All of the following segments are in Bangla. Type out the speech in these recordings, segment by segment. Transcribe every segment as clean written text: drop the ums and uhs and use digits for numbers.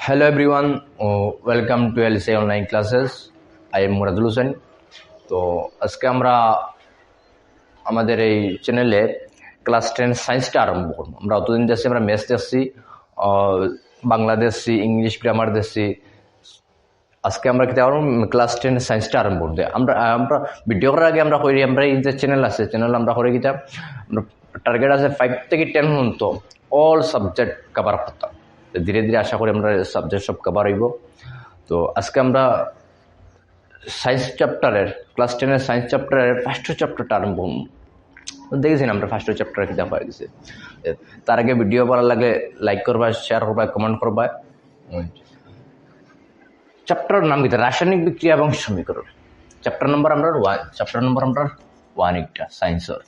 Hello everyone, welcome to LSA online classes. I am মুরাদুল Hossain. তো আজকে আমরা আমাদের এই চ্যানেলে ক্লাস 10 সায়েন্সটা আরম্ভ করব। আমরা অতদিন দেখছি আমরা ম্যাথস দেখছি, বাংলা দেখছি, ইংলিশ গ্রামার দেখছি। আজকে আমরা ক্লাস 10 সায়েন্সটা আরম্ভ করতে আমরা ভিডিও করার আগে আমরা করি আমরা এই যে চ্যানেল আছে চ্যানেল আমরা করে কিতা টার্গেট আছে 5 থেকে 10 পর্যন্ত অল সাবজেক্ট কভার করতাম। ধীরে ধীরে আশা করি আমরা সাবজেক্ট সব কভার হইব। তো আজকে আমরা সায়েন্স চ্যাপ্টারের ক্লাস 10 সায়েন্স চ্যাপ্টারের ফার্স্ট চ্যাপ্টারটা আরম্ভ করব। দেখেছি আমরা ফার্স্ট চ্যাপ্টার কিতা পাই গেছে। তার আগে ভিডিও ভালো লাগলে লাইক করবা, শেয়ার করবা, কমেন্ট করবা। চ্যাপ্টার নাম কি? রাসায়নিক বিক্রিয়া এবং সমীকরণ। চ্যাপ্টার নম্বর আমরা 1 একটা সায়েন্সের।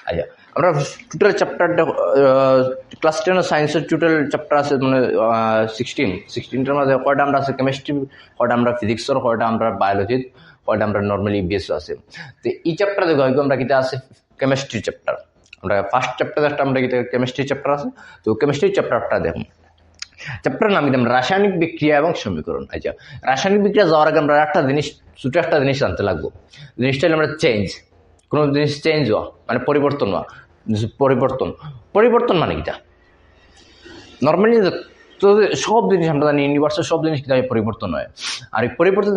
আচ্ছা, আমরা টোটাল চ্যাপ্টারটা ক্লাস 10 সায়েন্সের টোটাল চ্যাপ্টার আছে মানে 16টার মধ্যে কয়টা আমরা আছে কেমিস্ট্রি, কয়টা আমরা ফিজিক্সের, কয়টা আমরা বায়োলজির, কয়টা আমরা নর্মালি ইবিএস আছে। তো এই চ্যাপ্টার দেখো আমরা কিতা আছে কেমিস্ট্রি চ্যাপ্টার। আমরা ফার্স্ট চ্যাপ্টার একটা আমরা কিতা কেমিস্ট্রি চ্যাপ্টার আছে। তো কেমিস্ট্রি চ্যাপ্টারটা দেখুন। চ্যাপ্টার নাম দিলাম রাসায়নিক বিক্রিয়া এবং সমীকরণ। আচ্ছা, রাসায়নিক বিক্রিয়া যাওয়ার আগে আমরা ছোট একটা জিনিস জানতে লাগবো। জিনিসটা হলো আমরা চেঞ্জ। কোনো জিনিস চেঞ্জ হওয়া মানে পরিবর্তন হওয়া। পরিবর্তন মানে কিটা নর্মালি তো সব জিনিস আমরা জানি ইউনিভার্সের সব জিনিস কিভাবে পরিবর্তন হয়। আর এই পরিবর্তন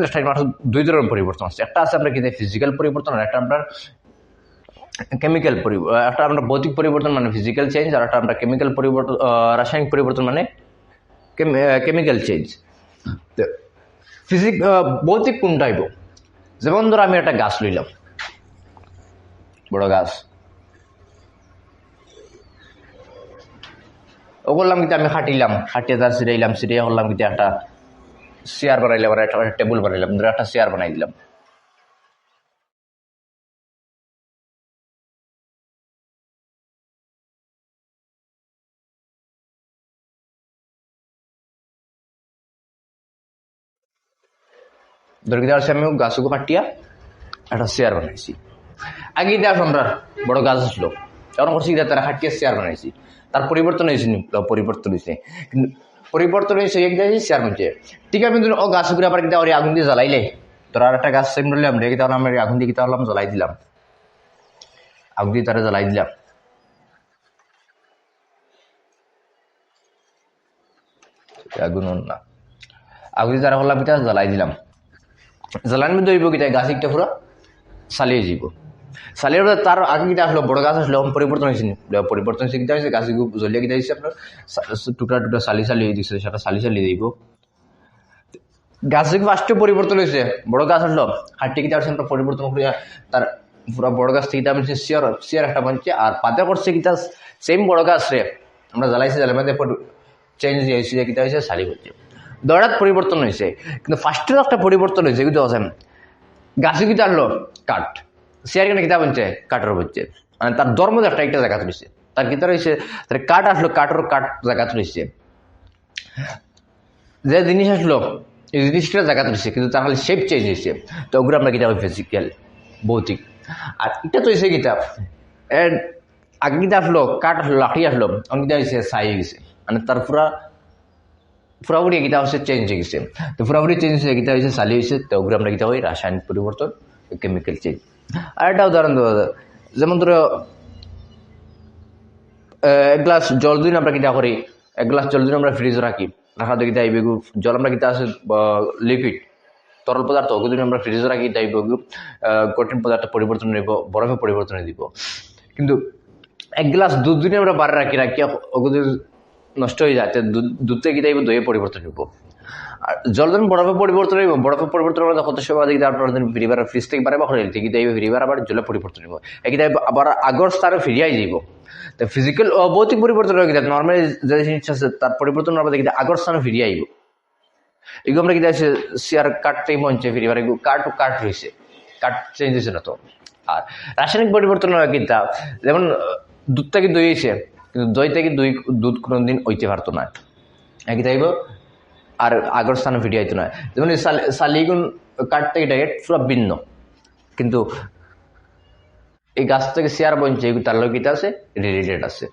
দুই ধরনের পরিবর্তন আছে। একটা আছে আমরা কিনা ফিজিক্যাল পরিবর্তন, আর একটা আমরা কেমিক্যাল একটা আমরা ভৌতিক পরিবর্তন মানে ফিজিক্যাল চেঞ্জ, আর একটা আমরা কেমিক্যাল পরিবর্তন রাসায়নিক পরিবর্তন মানে কেমিক্যাল চেঞ্জ। ভৌতিক কোনটা হইব? যেমন ধরো আমি একটা গাছ লইলাম, বড় গাছ, ও করলাম কিন্তু আমি হাঁটিয়ে তার সিরিয়া করলাম কিন্তু একটা চেয়ার বানাইলাম, একটা টেবিল বানাইলাম, ধরো একটা চেয়ার বানাই দিলাম। ধরে কিন্তু আমি গাছকে কাটিয়া একটা চেয়ার বানাইছি। আগে দেখ আমরা বড় গাছ আসলো, তখন করছি তারা হাঁটিয়ে চেয়ার বানাইছি। তার পরিবর্তন হয়েছে, পরিবর্তন হয়েছে, কিন্তু পরিবর্তন হয়েছে চেয়ার বানছে। ঠিক আছে, কিন্তু ও গাছ ঘুরে আবার কিন্তু আগুন দিয়ে জ্বালাইলে, তোরা আর একটা গাছ সেম রইলাম রেখে তাহলে আমরা আগুন দিয়ে কিতা হলাম জ্বালাই দিলাম, আগুন দিয়ে তারা জ্বালাই দিলাম। আগুন না, আগুন দিয়ে তারা হলাম কিতা জ্বালাই দিলাম। জ্বালানির মধ্যে হইব কিতা গাছ একটা পুরো চালিয়ে যাব। চালিয়ে তার আগে কিটা আসলো বড় গাছ আসলো, পরিবর্তন হয়েছে পরিবর্তন হয়েছে কিতা হয়েছে গাছ জ্বলিয়ে কিতা হয়েছে আপনার টুকরা চালি দিচ্ছে, সেটা চালি দিব। গাছ ফার্স্টে পরিবর্তন হয়েছে, বড় গাছ আসলো হাঁটতে কিতা আসছে আমরা পরিবর্তন করিয়া তার পুরো বড় গাছ থেকে চেয়ার একটা বানছে। আর পাতে করছে কিতা সেম বড় গাছ রে আমরা জ্বালাইছি, জ্বালের মধ্যে চেঞ্জ হয়েছে কিতা হয়েছে চালি হচ্ছে। দৌড়াত পরিবর্তন হয়েছে, কিন্তু ফার্স্টের একটা পরিবর্তন হয়েছে কিন্তু আছে গাছে কিতা আনলো কাঠ, চেয়ার কেন কিতা বলছে কাঠের বলছে, মানে তার ধর্ম একটা জায়গা রয়েছে, তার কিতা রয়েছে কাঠ আসলো কাঠ জায়গা রয়েছে, যে জিনিস আসলো এই জিনিসটা জায়গা রয়েছে, কিন্তু তার খালি শেপ চেঞ্জ হয়েছে। তো ওগুলো আমরা কিতাব ফিজিক্যাল ভৌতিক। আর এটা তো হয়েছে কিতাব এর আগে কিতা আসলো কাঠ আসলো লাঠি আসলো কিতা হয়েছে ছাই হয়ে গেছে, মানে তার পুরাপুরি কিতা হচ্ছে চেঞ্জ হয়ে গেছে। তো পুরাপুরি চেঞ্জ হয়ে কিতা হয়েছে চালি হয়েছে। তো ওগুলো আমরা কিতা হয় রাসায়নিক পরিবর্তন, কেমিক্যাল চেঞ্জ। আর একটা উদাহরণ দেওয়া যায়, যেমন ধরো এক গ্লাস জল দিন আমরা কিতা করি, এক গ্লাস জল দিন আমরা ফ্রিজে রাখি, রাখা দেখি তাই বেগু জল আমরা কিতা আছে লিকুইড তরল পদার্থ, ওগুলো আমরা ফ্রিজে রাখি তাই বেগু কঠিন পদার্থ পরিবর্তন নিব, বরফে পরিবর্তন দিব। কিন্তু এক গ্লাস দুধ দিনে আমরা বারে রাখিয়া ওগুলো নষ্ট হয়ে যায়, দুধ থেকে কিতা দইয়ে পরিবর্তন হইব। আর জল যখন বরফে পরিবর্তন হইব, বরফে পরিবর্তন হলে কত সময় দেখি তারপর ফিরিবার ফ্রিজ থেকে বারে বাড়ি থেকে ফিরিবার আবার জলে পরিবর্তন হইব, একই আবার আগর স্থানে ফিরিয়াই যাইব। তো ফিজিক্যাল ভৌতিক পরিবর্তন হয়ে গেছে, নর্মালি যে জিনিস আছে তার পরিবর্তন আমরা দেখি আগর স্থানে ফিরিয়ে আইব। এগুলো আমরা কিনা চেয়ার কাঠটাই মঞ্চে ফিরিবার কাঠ রয়েছে, কাঠ চেঞ্জ হয়েছে না তো। আর রাসায়নিক পরিবর্তন হয় কিতা, যেমন দুধ থেকে দই হয়েছে, কিন্তু দই থেকে দুধ কোনোদিন হইতে পারতো না, একই তাইব আর আগর স্থানে ফিরিয়ে আইতো না। যেমন শালিগুন কাঠ থেকে ডাইরেক্ট পুরো ভিন্ন, কিন্তু এই গাছ থেকে চেয়ার বনছে তার লোক কিতা আছে রিলেটেড আছে।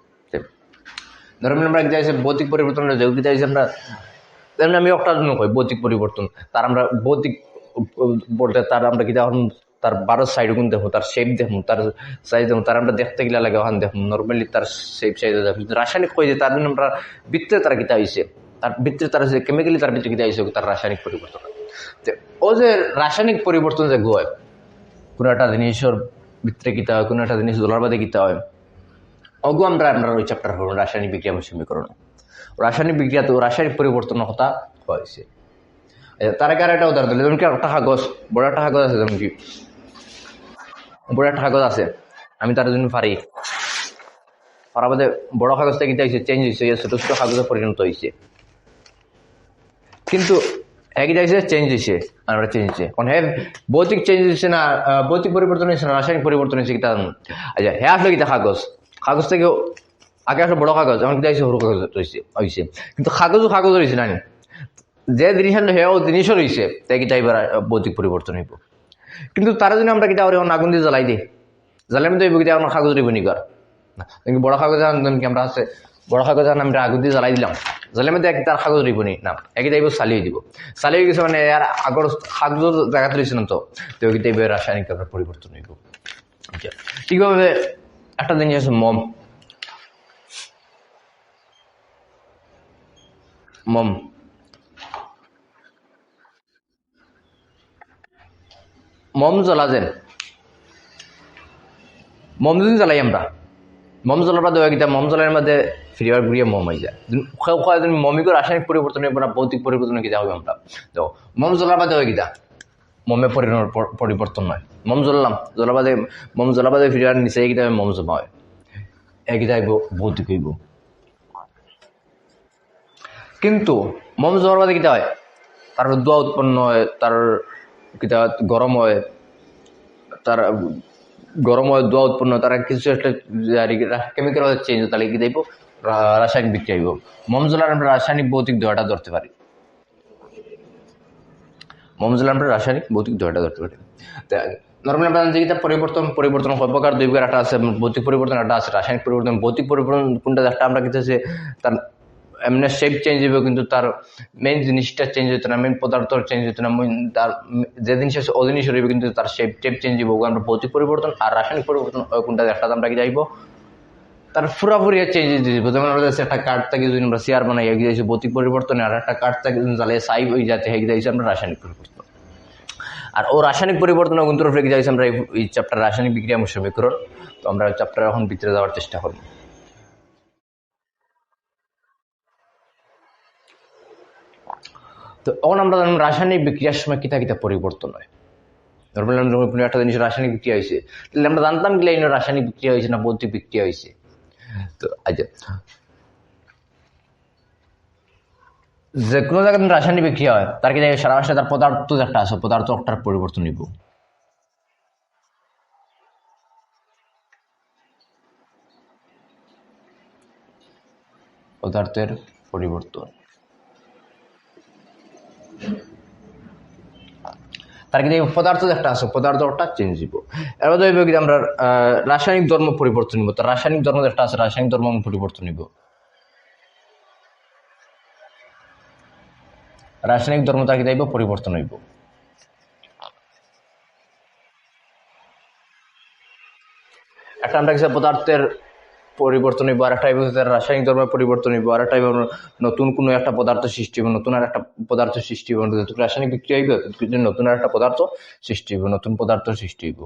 ধরুন আমরা কিতা আছে ভৌতিক পরিবর্তন যেগুলো কিতা আছে আমরা তেমনি আমি একটা জন্য কই ভৌতিক পরিবর্তন, তার আমরা ভৌতিক বলতে তার আমরা কি এখন তার 12 সাইড গুণ দেখো, তার শেপ দেখো, তার সাইজ দেখো, তার আমরা দেখতে গেলে লাগে ওখান দেখো নর্মালি তার শেপ সাইজ দেখো। রাসায়নিক কই যে তার জন্য আমরা ভিতরে তার কিতা হয়েছে, তার ভিতরে তার যে কেমিক্যালি তার ভিতরে কিতা হয়েছে তার রাসায়নিক পরিবর্তন। ও যে রাসায়নিক পরিবর্তন যে হয় কোনো একটা জিনিসের ভিতরে কিতা হয়, কোনো একটা জিনিস দোলার বাদে কিতা হয়, অগু আমরা আপনার ওই চ্যাপ্টার করুন রাসায়নিক বিক্রিয়া এবং সমীকরণ। রাসায়নিক বিক্রিয়া তো রাসায়নিক পরিবর্তনের কথা হয়েছে। তার আগে একটা উদাহরণ দিলে যেমন কি একটা কাগজ, বড় একটা কাগজ আছে, যেমন কি বড় একটা কাগজ আছে, আমি তার জন্য পারি পারা বাদে বড় কাগজটা কিতা হয়েছে চেঞ্জ হয়েছে, ছোট ছোট কাগজে পরিণত হয়েছে, কিন্তু একই হয়েছে চেঞ্জ হয়েছে আর ওটা চেঞ্জ হয়েছে। কারণ হ্যাঁ ভৌতিক চেঞ্জ হয়েছে না, ভৌতিক পরিবর্তন হয়েছে না রাসায়নিক পরিবর্তন হয়েছে কিতা। আচ্ছা হ্যাঁ আসলে কিতা কাগজ, কাগজ থেকে আগে আসলে বড় কাগজ, এখন কিতা হয়েছে সরু কাগজ হয়েছে, কিন্তু কাগজও কাগজ হয়েছে না, যে জিনিস আনলো হ্যাঁ ও জিনিসও রয়েছে, তাই কিতা এবার ভৌতিক পরিবর্তন হইব। কিন্তু তারা যদি আমরা কিতা আগুন দিয়ে জ্বালাই দিই, জ্বালাই তো হইব কিতা আমার কাগজ রইব নিকার না, বড় কাগজ কি আমরা আছে বড় কাগজ আমরা আগুন দিয়ে জ্বালাই দিলাম, জ্বালাই মধ্যে তার কাগজ রইব নি না, একই টাইপ চালিয়ে দিব, চালিয়ে গেছে মানে আর আগর কাগজ জায়গাতে রয়েছে না, তো একই টাইপের রাসায়নিক পরিবর্তন হইব। ঠিকভাবে একটা জিনিস আছে মম, মম মম জ্বলা যেন মম যদি জ্বালাই আমরা, মম জ্বলার বাদে হয় কিতা মম জ্বলার মধ্যে ফিরিবার ঘুরিয়ে মম হয়ে যায়, মমিকে রাসায়নিক পরিবর্তন হইব না ভৌতিক পরিবর্তন কিতা হবে আমরা তো মম জ্বলার বাদে হয় কিতা মমে পরিবর্তন হয়, মম জ্বললাম মম জ্বলা বাদে ফিরিবার নিচে কিতা মম জমা হয়, একইটা হইব ভৌতিক হইব। কিন্তু মম জ্বলার বাদে কিতা হয় তার দোয়া উৎপন্ন হয়, তার কিতা গরম হয়, তার গরম হয় দোয়া উৎপন্ন, তারা কিছু একটা কেমিক্যাল চেঞ্জ হয়, তাহলে কি দেব রাসায়নিক বিক্রিয়া হইব। মম জ্বলার আমরা রাসায়নিক ভৌতিক দোয়াটা ধরতে পারি, মম জ্বলার আমরা রাসায়নিক ভৌতিক দোয়াটা ধরতে পারি। নর্মালি আমরা জানি যে পরিবর্তন কয় প্রকার, দুই প্রকার, একটা আছে ভৌতিক পরিবর্তন, একটা আছে রাসায়নিক পরিবর্তন। ভৌতিক পরিবর্তন কোনটা, একটা আমরা কিছু আছে তার এমনি শেপ চেঞ্জ হইব, কিন্তু তার মেইন জিনিসটা চেঞ্জ হইতো না, মেইন পদার্থ চেঞ্জ হইতো না, তার যে জিনিস আছে ও জিনিস রইব, কিন্তু তার শেপ চেঞ্জ হইব, আমরা ভৌতিক পরিবর্তন। আর রাসায়নিক পরিবর্তন কোনটা, একটা আমরা কি যাইব তার পুরাপুরি চেঞ্জ হয়ে যাবে। যেমন আমরা একটা কাঠ থেকে যদি আমরা চেয়ার বানাই এগিয়ে যাইছে ভৌতিক পরিবর্তনে, আর একটা কাঠ থেকে জ্বালিয়ে সাইব হয়ে যাতে এগিয়ে যাইছে আমরা রাসায়নিক পরিবর্তন। আর ও রাসায়নিক পরিবর্তন কিন্তু রেখে যাইছে আমরা এই চ্যাপ্টার রাসায়নিক বিক্রিয়া এবং সমীকরণ। তো আমরা চ্যাপ্টার এখন ভিতরে যাওয়ার চেষ্টা করব। তো এখন আমরা জানলাম রাসায়নিক বিক্রিয়ার সময় কিতা কিতা পরিবর্তন হয়। নর্মালি একটা জিনিস রাসায়নিক বিক্রিয়া হয়েছে, তাহলে আমরা জানতাম কি রাসায়নিক বিক্রিয়া হয়েছে না ভৌতিক বিক্রিয়া হয়েছে। তো আচ্ছা যে কোনো জায়গায় রাসায়নিক বিক্রিয়া হয় তার কি সারা মাসে তার পদার্থ একটা আছে, পদার্থ একটার পরিবর্তন নিব। পদার্থের পরিবর্তন তার কিন্তু পদার্থ একটা আছে, পদার্থটা চেঞ্জ হইব। এর মধ্যে হইব কি আমরা রাসায়নিক ধর্ম পরিবর্তন নিব, তার রাসায়নিক ধর্ম একটা আছে, রাসায়নিক ধর্ম পরিবর্তন নিব। রাসায়নিক ধর্ম তার কি যাইব পরিবর্তন হইব। একটা আমরা কিছু পদার্থের পরিবর্তন হইব, আর একটা রাসায়নিক ধর্মের পরিবর্তন হইব, আর একটা নতুন কোনো একটা পদার্থ সৃষ্টি হইব, নতুন আর একটা পদার্থ সৃষ্টি হইব, রাসায়নিক বিক্রিয়া হইব নতুন আর একটা পদার্থ সৃষ্টি হইব, নতুন পদার্থ সৃষ্টি হইব।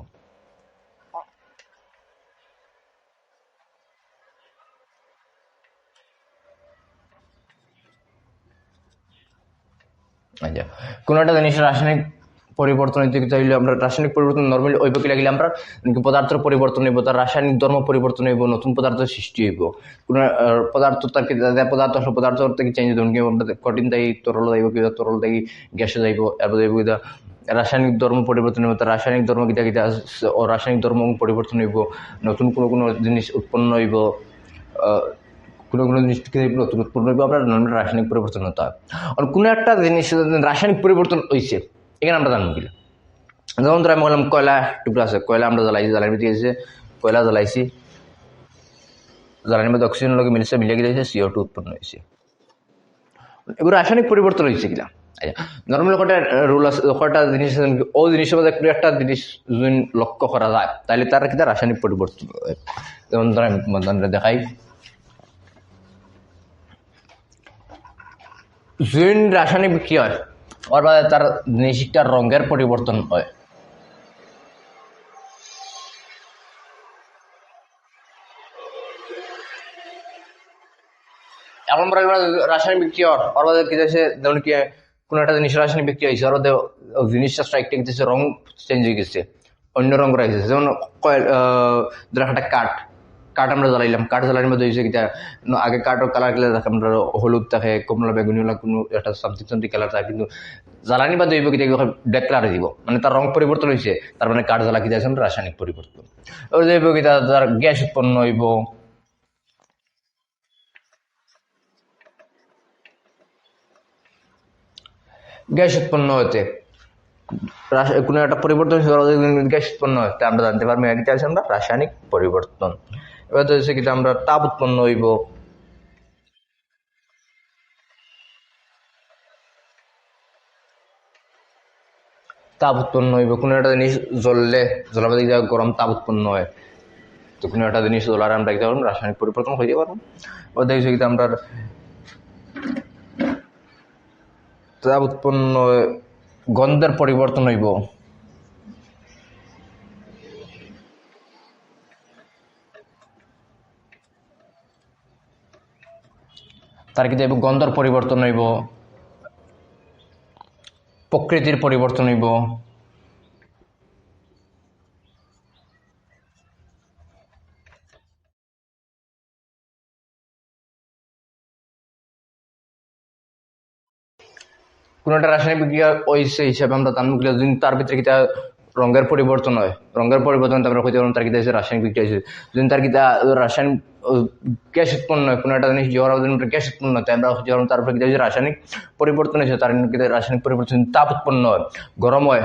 আচ্ছা কোনো একটা জিনিস রাসায়নিক পরিবর্তন হইতে হইলে আমরা রাসায়নিক পরিবর্তন নর্মালি ওই বকে লাগলে আমরা পদার্থের পরিবর্তন হইব, তার রাসায়নিক ধর্ম পরিবর্তন হইব, নতুন পদার্থ সৃষ্টি হইব। কোনো পদার্থ তার পদার্থ আসলে পদার্থ থেকে চেঞ্জ হইব, কঠিন থেকে তরল যাইব, কিংবা তরল থেকে গ্যাসে যাইব, এরপর যাইব কিনা রাসায়নিক ধর্ম পরিবর্তন হইব, তার রাসায়নিক ধর্ম কিটা কিটা ও রাসায়নিক ধর্ম পরিবর্তন হইব, নতুন কোনো জিনিস উৎপন্ন হইব, কোনো জিনিস নতুন উৎপন্ন হইব, আপনার রাসায়নিক পরিবর্তন হতে হয়। আর কোনো একটা জিনিস রাসায়নিক পরিবর্তন হয়েছে এখানে আমরা জানবো কিনা, যেমন ধর আমি বললাম কয়লা টুকরা আছে, কয়লা আমরা জ্বালাইছি, জ্বালানির ভিতরে গেছে কয়লা জ্বালাইছি, জ্বালানির মধ্যে অক্সিজেন লগে মিলিয়ে গিয়েছে CO2 উৎপন্ন হয়েছে। এগুলো রাসায়নিক পরিবর্তন হয়েছে কিনা। নর্মাল কটা রুল আছে, কটা জিনিস আছে, ও জিনিসের মধ্যে কোনো একটা জিনিস যদি লক্ষ্য করা যায় তাহলে তার কিনা রাসায়নিক পরিবর্তন হয়। যেমন ধরেন দেখাই, যদি রাসায়নিক বিক্রিয়া হয় ওর বাদে তার জিনিসটার রঙের পরিবর্তন হয়। এখন রাসায়নিক বিক্রিয়া ওর বাদে কি যাচ্ছে, যেমন কি কোনো একটা জিনিস রাসায়নিক বিক্রিয়া হয়েছে ওর বাদে জিনিসটা স্ট্রাইকটা গেছে, রং চেঞ্জ হয়ে গেছে, অন্য রং করা হয়েছে। যেমন ধরো একটা কাঠ আমরা জ্বালাইলাম, কাঠ জ্বালানোর মধ্যে হয়েছে কিটা, আগে কাঠের কালার গেলে দেখে আমরা হলুদ থাকে, কমলা বেগুনি কোনো একটা সামথিং কালার থাকে, কিন্তু জ্বালানি বা দইব কিটা ব্ল্যাক কালার দিব, মানে তার রং পরিবর্তন হয়েছে, তার মানে কাঠ জ্বালা কিটা আছে রাসায়নিক পরিবর্তন। ওই দইব কিটা তার গ্যাস উৎপন্ন হইব, গ্যাস উৎপন্ন হতে কোনো একটা পরিবর্তন গ্যাস উৎপন্ন হতে আমরা জানতে পারবো এটা আছে আমরা রাসায়নিক পরিবর্তন। এবার হচ্ছে কি আমরা তাপ উৎপন্ন হইব, তাপ উৎপন্ন হইব, কোনো একটা জিনিস জ্বললে জ্বলাবাদি গরম তাপ উৎপন্ন হয়, তো কোনো একটা জিনিস জ্বলার আমরা দেখতে পারবো রাসায়নিক পরিবর্তন হইতে পারবো। এবার দেখছি কি আমরা তাপ উৎপন্ন গন্ধের পরিবর্তন হইব, তার কি গন্ধের পরিবর্তন হইব, প্রকৃতির পরিবর্তন হইব, কোনো একটা রাসায়নিক বিক্রিয়া ওই হিসাবে আমরা তার ভিতরে কিতা রঙের পরিবর্তন হয়, রঙের পরিবর্তন আমরা হইতে পারবো তার কিতা রাসায়নিক বিক্রিয়া হয়েছে। যদি তার কিতা রাসায়নিক গ্যাস উৎপন্ন হয়, কোনো একটা জিনিস গ্যাস উৎপন্ন হয়, আমরা তারপরে কিতা রাসায়নিক পরিবর্তন হয়েছে, তার কিতা রাসায়নিক পরিবর্তন তাপ উৎপন্ন হয়, গরম হয়,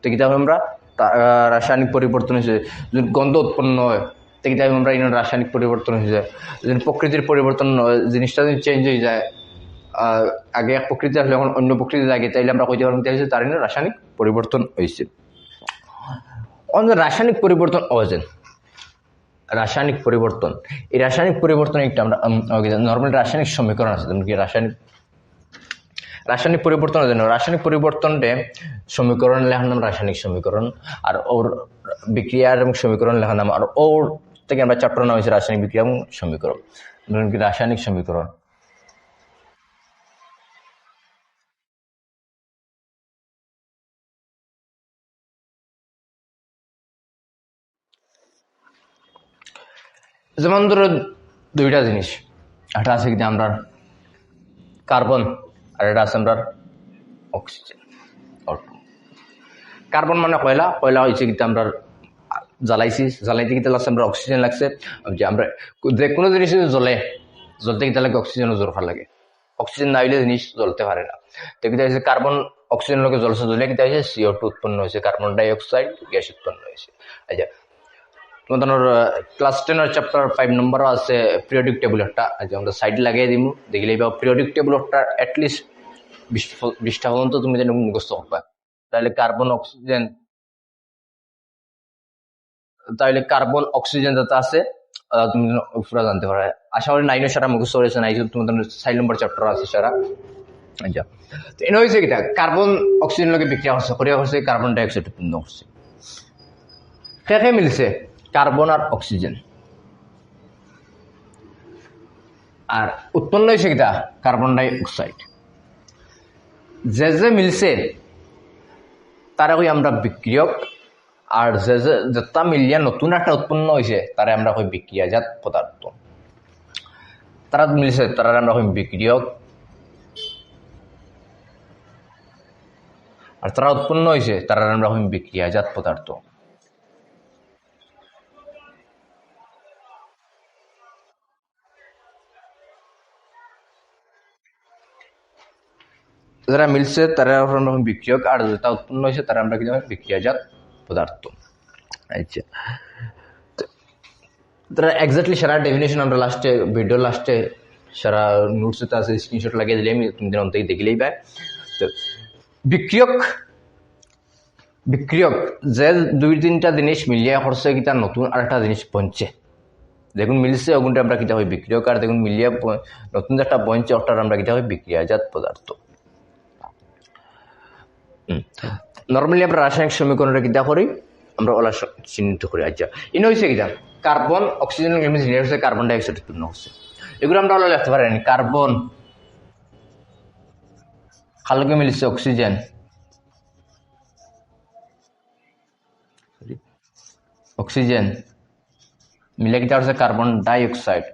তো কিতা আমরা রাসায়নিক পরিবর্তন হয়েছে। যদি গন্ধ উৎপন্ন হয় তো কিতা আমরা রাসায়নিক পরিবর্তন হয়ে যায়। যদি প্রকৃতির পরিবর্তন হয়, জিনিসটা যদি চেঞ্জ হয়ে যায়, আগে এক প্রকৃতি আসলে এখন অন্য প্রকৃতি লাগে, তাইলে আমরা কইতে পারবো তার রাসায়নিক পরিবর্তন হয়েছে। রাসায়নিক পরিবর্তন হয়েছে, রাসায়নিক পরিবর্তন, এই রাসায়নিক পরিবর্তন একটা আমরা নর্মাল রাসায়নিক সমীকরণ আছে, যেমন কি রাসায়নিক পরিবর্তনের জন্য রাসায়নিক পরিবর্তনটা সমীকরণ লেখার নাম রাসায়নিক সমীকরণ, আর ওর বিক্রিয়ার এবং সমীকরণ লেখার নাম, আর ওর থেকে আমরা চ্যাপ্টার নাম হয়েছে রাসায়নিক বিক্রিয়া এবং সমীকরণ। ধরুন কি রাসায়নিক সমীকরণ, যেমন ধরো দুইটা জিনিস, একটা আছে কি আমরা কার্বন আর এটা আছে আমরা অক্সিজেন। কার্বন মানে কয়লা, কয়লা হয়েছে কিন্তু আমরা জ্বালাইতে কিন্তু লাগছে আমরা অক্সিজেন লাগছে, যে আমরা যে কোনো জিনিস জ্বলতে কিন্তু লাগে অক্সিজেনও দরকার লাগে, অক্সিজেন না হইলে জিনিস জ্বলতে পারে না। তো কিন্তু হয়েছে কার্বন অক্সিজেন লোকে জ্বলে কিন্তু হয়েছে CO2 উৎপন্ন হয়েছে, কার্বন ডাই অক্সাইড গ্যাস উৎপন্ন হয়েছে। আচ্ছা, তোমাদের ক্লাস 10 চ্যাপ্টার 5 নম্বরও আছে পিরিয়ডিক টেবুল একটা, আমরা সাইড লাগিয়ে দিব, দেখলে পিরিয়ডিক টেবুল একটা অ্যাটলিস্ট 20টা পর্যন্ত তুমি যেন মুখস্থ করবা, তাহলে কার্বন অক্সিজেন যাতে আছে তুমি পুরো জানতে পারো। আশা করি 9 সারা মুখস্থ করেছে, 9 তোমাদের 6 নম্বর চ্যাপ্টার আছে সারা। আচ্ছা, তো এনে হয়েছে কিটা কার্বন অক্সিজেন লোকে বিক্রিয়া করছে কার্বন ডাই অক্সাইড উৎপন্ন করছে, খেয়ে মিলছে কার্বন আর অক্সিজেন, আর উৎপন্ন হয়েছে কিটা কার্বন ডাই অক্সাইড। যে মিলছে তারা কই আমরা বিক্রিয়ক, আর যেটা মিলিয়া নতুন একটা উৎপন্ন হয়েছে তারা আমরা কই বিক্রিয়াজাত পদার্থ। তারা মিলছে তারা আমরা কই বিক্রিয়ক, আর তারা উৎপন্ন হয়েছে তারা আমরা কই বিক্রিয়াজাত পদার্থ। যারা মিলছে তারা আমরা বিক্রিয়ক, আর যেটা উৎপন্ন হয়েছে তারা আমরা কি বিক্রিয়াজাত পদার্থ। আচ্ছা, তারা এক্স্যাক্টলি সারা ডেফিনেশন আমরা ভিডিও লাস্টে সারা নোটসতে আছে, স্ক্রিনশট লাগিয়ে দিলে আমি তুমি অন্তত দেখিলেই পাই। তো বিক্রিয়ক যে 2-3টা জিনিস মিলিয়ে করছে কিতা নতুন আরেকটা জিনিস বনছে, দেখুন মিলছে ওগুনটা আমরা কিতা হয় বিক্রিয়ক, আর দেখুন মিলিয়ে নতুন একটা বনছে ওটার আমরা কিতা হয় বিক্রিয়াজাত পদার্থ। নর্মালি আমরা রাসায়নিক সমীকরণটা কিতা করি, আমরা ওলা চিহ্নিত করি। আচ্ছা ইনো হয়েছে কিতা কার্বন অক্সিজেন হচ্ছে কার্বন ডাইঅক্সাইড উৎপন্ন হচ্ছে, এগুলো আমরা ওলা লিখতে পারি। কার্বন খালকে মিলছে অক্সিজেন, অক্সিজেন মিলে কিতা হচ্ছে কার্বন ডাইঅক্সাইড।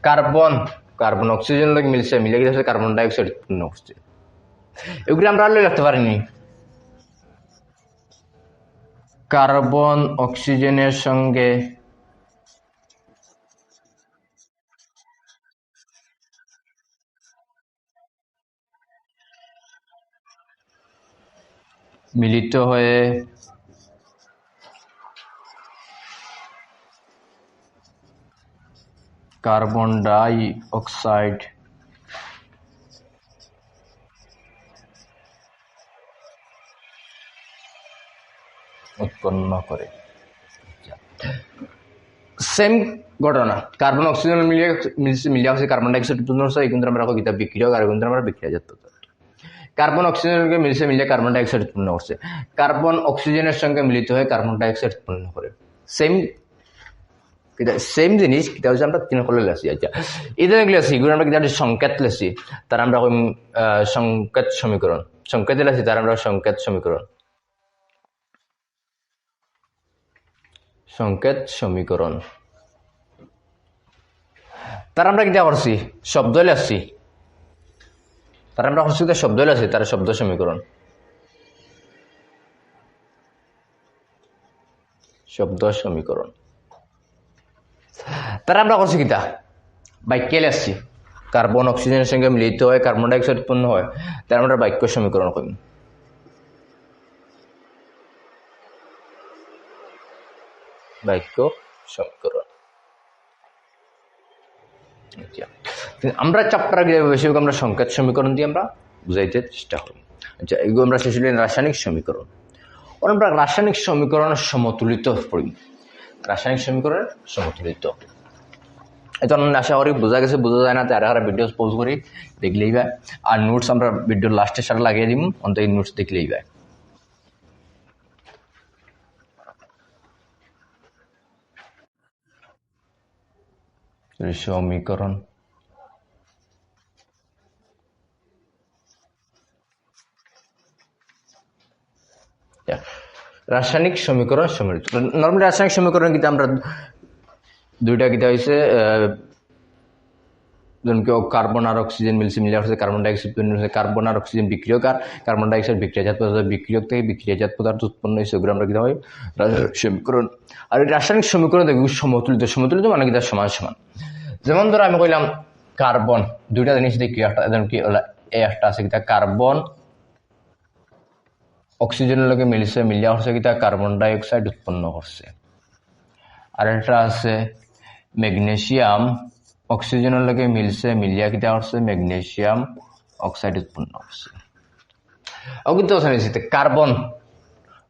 কার্বন অক্সিজেন লোক মিলছে, মিলে কিতা হচ্ছে কার্বন ডাইঅক্সাইড উৎপন্ন হচ্ছে, এগুলো আমরা আলো লিখতে পারিনি। কার্বন অক্সিজেনের সঙ্গে মিলিত হয়ে কার্বন ডাই অক্সাইড উৎপন্ন করে। সেম ঘটনা, কার্বন অক্সিজেন মিলিয়ে হচ্ছে কার্বন ডাইঅক্সাইড উৎপন্ন হচ্ছে, এই কিন্তু আমরা কিতা বিক্রিয়ক, আর কিন্তু আমরা বিক্রিয়াজাত পদার্থ। কার্বন অক্সিজেনকে মিলিয়ে কার্বন ডাইঅক্সাইড উৎপন্ন করছে, কার্বন অক্সিজেনের সঙ্গে মিলিত হয়ে কার্বন ডাইঅক্সাইড উৎপন্ন করে। সেম জিনিস কিতা হচ্ছে আমরা 3 কলে লেছি। আচ্ছা এই যেগুলো আছে এগুলো আমরা কিতা সংকেত লেছি, তার আমরা সংকেত সমীকরণ, সংকেত লেছি তার আমরা সংকেত সমীকরণ তার আমরা কিতা করছি শব্দ লেছি, তার আমরা শব্দ লেছি, তার শব্দ সমীকরণ, তারা আমরা করছি কিতা বাক্যে লেছি, কার্বন অক্সিজেনের সঙ্গে মিলিত হয় কার্বন ডাইঅক্সাইড উৎপন্ন হয়, তার আমরা বাক্য সমীকরণ করি। বাক্য সমীকরণ আমরা চ্যাপ্টার বেশিরভাগ আমরা সংকেত সমীকরণ দিয়ে আমরা বুঝাইতে চেষ্টা করি। আচ্ছা এগুলো আমরা শেষ হলেন রাসায়নিক সমীকরণ। আমরা রাসায়নিক সমীকরণের সমতুলিত পড়ি, রাসায়নিক সমীকরণের সমতুলিত। এটা আশা করি বোঝা গেছে, বোঝা যায় না তারা ভিডিও পজ করি দেখলেই ভাই, আর নোটস আমরা ভিডিওর লাস্টের সাথে লাগিয়ে দিব, অন্তত এই নোটস দেখলেই ভাই। সমীকরণ রাসায়নিক সমীকরণ সমৃদ্ধ। নর্মালি রাসায়নিক সমীকরণ কিন্তু আমরা দুইটা কিতা হয়েছে, ধরুন কেউ কার্বন আর অক্সিজেন মিলিয়ে হচ্ছে কার্বন ডাইঅক্সাইড উৎপন্ন হয়েছে, কার্বন আর অক্সিজেন বিক্রিয়ক, আর কার্বন ডাইঅক্সাইড বিক্রিয়াজাত পদার্থ, বিক্রিয়ক থেকে বিক্রিয়াজাত পদার্থ উৎপন্ন হয়েছে, ওগুলো আমরা কিতা হয় সমীকরণ। আর এই রাসায়নিক সমীকরণ দেখবো সমতুলিত মানে কিতা সমান সমান। যেমন ধরো আমি কইলাম কার্বন, দুইটা জিনিস দেখি কি একটা আছে কিতা কার্বন অক্সিজেনের লগে মিলিয়ে হচ্ছে কিতা কার্বন ডাইঅক্সাইড উৎপন্ন করছে, আর একটা আছে ম্যাগনেসিয়াম অক্সিজেনের লগে মিলিয়া কিতা করছে ম্যাগনেসিয়াম অক্সাইড উৎপন্ন করছে। ও কিন্তু কার্বন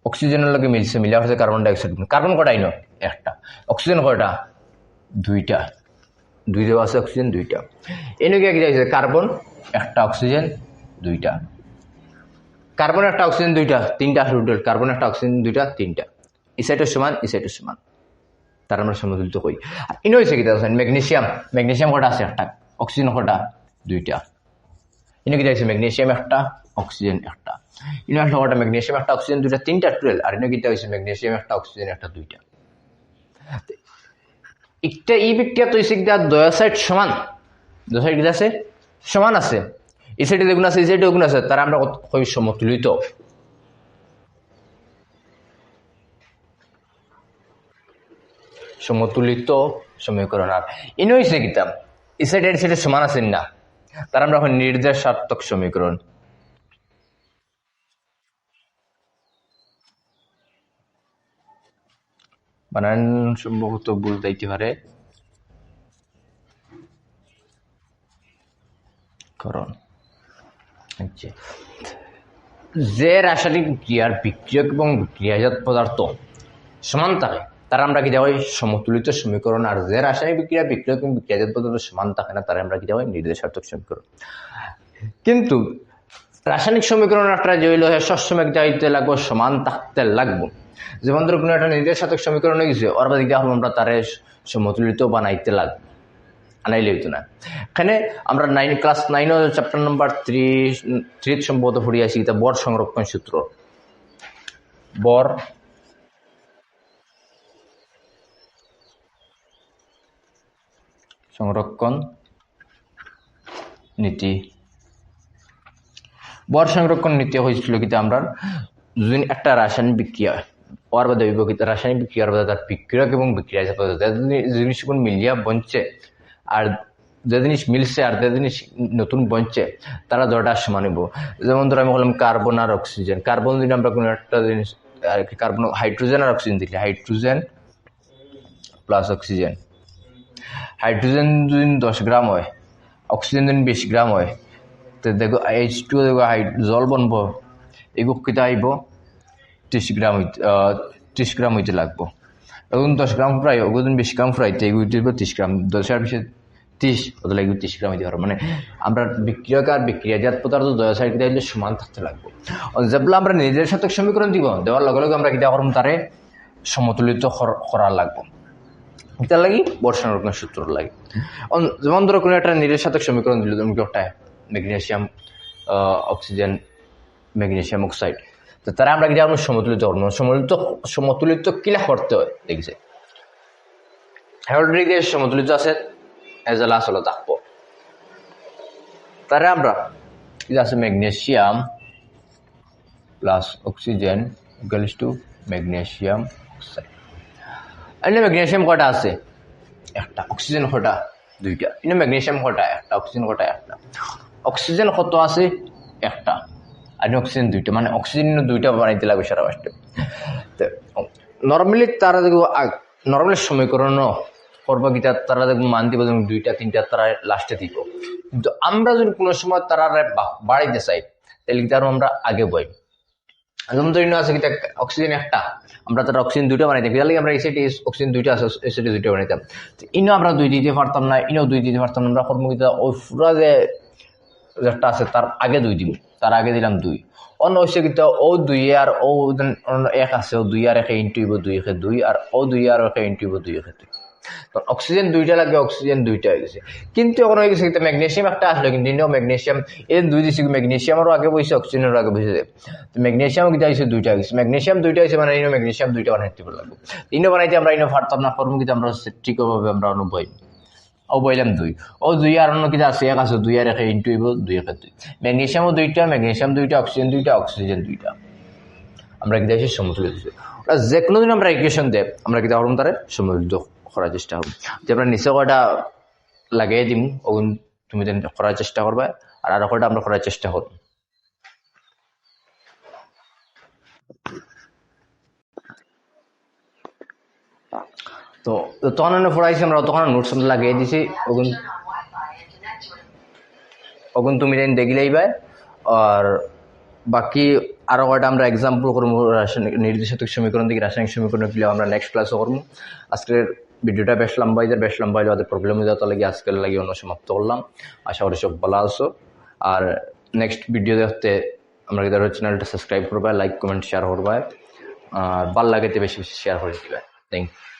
অক্সিজেনের লগে মিলিয়া হচ্ছে কার্বন ডাইঅক্সাইড। কার্বন কটাই নয় একটা, অক্সিজেন কয়টা দুইটা আছে অক্সিজেন দুইটা। এনেকে কি যাইছে কার্বন একটা অক্সিজেন দুইটা, কার্বন একটা অক্সিজেন দুইটা তিনটা, কার্বন একটা অক্সিজেন দুইটা তিনটা, এই সাইডের সমান এই সাইডের সমান, তার আমরা সমতুলিত করি। ইনো হয়েছে কি ম্যাগনেসিয়াম কটা আছে একটা, অক্সিজেন কটা দুইটা, ইনো কি যাইছে ম্যাগনেসিয়াম একটা অক্সিজেন একটা, ইনো একটা কটা ম্যাগনেসিয়াম একটা অক্সিজেন দুইটা তিনটা টুয়েলভ, আর ইনো কিটা হয়েছে ম্যাগনেসিয়াম একটা অক্সিজেন একটা দুইটা। একটা এই বিক্রিয়া তো দয়া সাইড সমান, দয়া সাইড কি আছে সমান আছে, এই সাইডে দেখুন আছে এই সাইডে দেখুন আছে, তারা আমরা কই সমতুলিত। সমতুলিত সমীকরণ। আর ইনো হয়েছে কিতাব এই সাইডে এই সাইডে সমান আছেন না, তার আমরা এখন নির্দেশাত্মক সমীকরণ। বানান সম্ভবত ভুল দিতে পারে কারণ যে রাসায়নিক ক্রিয়ার বিক্রিয়ক এবং বিক্রিয়াজাত পদার্থ সমান থাকে তারা আমরা কি দেওয়া হয় সমতুলিত সমীকরণ, আর যে রাসায়নিক বিক্রিয়া বিক্রিয়ক এবং বিক্রিয়াজাত পদার্থ সমান থাকে না তারা আমরা কি দেওয়া হয় নির্দেশাত্মক সমীকরণ। কিন্তু রাসায়নিক সমীকরণ একটা যে হইল সবসময় দায়িত্বে লাগবো সমান থাকতে লাগবো। যেমন ধরো কোনো একটা নির্দেশাত্মক সমীকরণ হয়ে গেছে ওর বাদে আমরা তারে সমতুলিত বানাইতে লাগবো, আনাইলে হইতো না। এখানে আমরা ক্লাস 9 চ্যাপ্টার নাম্বার 3 সম্ভবত পড়ে আসি এটা বর সংরক্ষণ সূত্র। বর সংরক্ষণ নীতি। বর সংরক্ষণ নীতি হয়েছিল কিন্তু আমরা যদি একটা রাসায়নিক বিক্রিয়া ওর বাদে রাসায়নিক বিক্রিয়ার বাদে তার বিক্রিয়ক এবং বিক্রিয়া জিনিসগুলো মিলিয়া বঞ্চে আর যে জিনিস মিলছে আর যে জিনিস নতুন বঞ্চে তারা দরটা সমান হইব। যেমন ধরো আমি বললাম কার্বন আর অক্সিজেন। কার্বন যদি আমরা কোনো একটা জিনিস কার্বন হাইড্রোজেন আর অক্সিজেন দিলে হাইড্রোজেন প্লাস অক্সিজেন, হাইড্রোজেন যদি 10 গ্রাম হয় অক্সিজেন যদি 20 গ্রাম হয় তো দেখো H2 দেখো জল বনবো এগুলো কিতা আইব 30 গ্রাম হইতে লাগবো। এখন 10 গ্রাম ফ্রাই ওগুলো 20 গ্রাম ফ্রাইতে এগুলো 30 গ্রাম 10 আর 30 ওদের লাগবে 30 গ্রাম হইতে পারো। মানে আমরা বিক্রিয়ক আর বিক্রিয়াজাত পদার্থ দয়া সাইড দিলে সমান থাকতে লাগবো। যেগুলো আমরা নির্দেশাত্মক সমীকরণ দিব দেওয়ার লগে লগে আমরা কিতা করব তারে সমতুলিত করার লাগবো। এটার লাগি বর সংরক্ষণ সূত্র লাগে। যেমন ধরো কোনো একটা নির্দেশাত্মক সমীকরণ দিল তুমি একটা ম্যাগনেসিয়াম অক্সিজেন ম্যাগনেসিয়াম অক্সাইড, তো তারা আমরা কি আমরা সমতুলিত করবো। সমতুলিত কিলা করতে হয় দেখছে হেলড্রিক সমতুলিত আছে এজালা আসলে থাকবো। তারা আমরা এটা আছে magnesium plus oxygen equals to magnesium oxide. এনে ম্যাগনেসিয়াম কটা আছে একটা, অক্সিজেন কটা দুইটা, এনে ম্যাগনেসিয়াম কটা একটা, অক্সিজেন কটা একটা। অক্সিজেন কত আছে একটা আর অক্সিজেন দুইটা, মানে অক্সিজেন দুইটা বানাইতে লাগবে সারা বাসটা। নর্মালি তারা দেখবো নর্মালি সমীকরণ করবো কি তারা দেখবো মান দিব 2টা 3টা তারা লাস্টে দিব। কিন্তু আমরা যদি কোনো সময় তারা বাড়াইতে চাই তাহলে কি তারও আমরা আগে বই। যেমন ধরে আছে কি অক্সিজেন একটা আমরা তারা অক্সিজেন 2টা বানাইতাম, তাহলে আমরা এসিডি অক্সিজেন 2টা আছে এসিডি 2টা বানাইতাম। ইনো আমরা 2 দিতে পারতাম না, ইনো 2 দিতে পারতাম না। আমরা কর্মকিতা ওই পুরা যেটা আছে তার আগে 2 দিব, তার আগে দিলাম 2। অন্য হচ্ছে কিন্তু ও 2 আর ও 1 আছে, ও 2 আর 1 ইন্টু 2 1 2 আর ও 2 আর 1 ইন্টু 2 1 2। তো অক্সিজেন 2টা লাগে, অক্সিজেন 2টা হয়ে গেছে। কিন্তু এখন হয়ে গেছে কিন্তু ম্যাগনেসিয়াম একটা আসলো কিন্তু ইনো ম্যাগনেসিয়াম এই 2 দিছি, ম্যাগনেসিয়ামেরও আগে বসে অক্সিজেনেরও আগে বসে। তো ম্যাগনেসিয়াম কিন্তু আছে 2টা গেছে, ম্যাগনেসিয়াম 2টা আছে মানে ইনো ম্যাগনেসিয়াম 2টা বানাইতে লাগবে। ইনো বানাইতে আমরা ইনো পারতাম না, করবো কিন্তু আমরা ঠিকভাবে আমরা অনুভব ও বললাম 2 ও 2 আর অন্য কিছু আছে 1 আছে 2 আর 1 ইন্টু 2 1 2। ম্যাগনেসিয়ামও 2টা, ম্যাগনেসিয়াম 2টা, অক্সিজেন 2টা, অক্সিজেন 2টা। আমরা কি দেখি সমতুলিত। যে কোনো দিন আমরা ইকুয়েশন দেব আমরা কি ধরুন তারে সমতুলিত করার চেষ্টা করব। যে আমরা নিচে কটা লাগিয়ে দিম ওগুন তুমি করার চেষ্টা করবে আর কটা আমরা করার চেষ্টা করব। তো তখন পড়াইছি আমরা তখন নোটস লাগিয়ে দিছি ওগুন তুমি দেখলেই ভাই। আর বাকি আরো কয়টা আমরা এক্সাম্পল করবো নির্দেশাত্মক সমীকরণ থেকে রাসায়নিক সমীকরণ গুলো আমরা নেক্সট ক্লাসও করবো। আজকের ভিডিওটা বেশ লম্বা হইলে ওদের প্রবলেম হয়ে যাওয়ার লাগে আজকের লাগে অন্য সমাপ্ত করলাম। আশা করি সব ভালো আছো। আর নেক্সট ভিডিও দেখতে আমরা চ্যানেলটা সাবস্ক্রাইব করবা, লাইক কমেন্ট শেয়ার করবা আর ভালো লাগে বেশি বেশি শেয়ার করে দিবে। Thank you.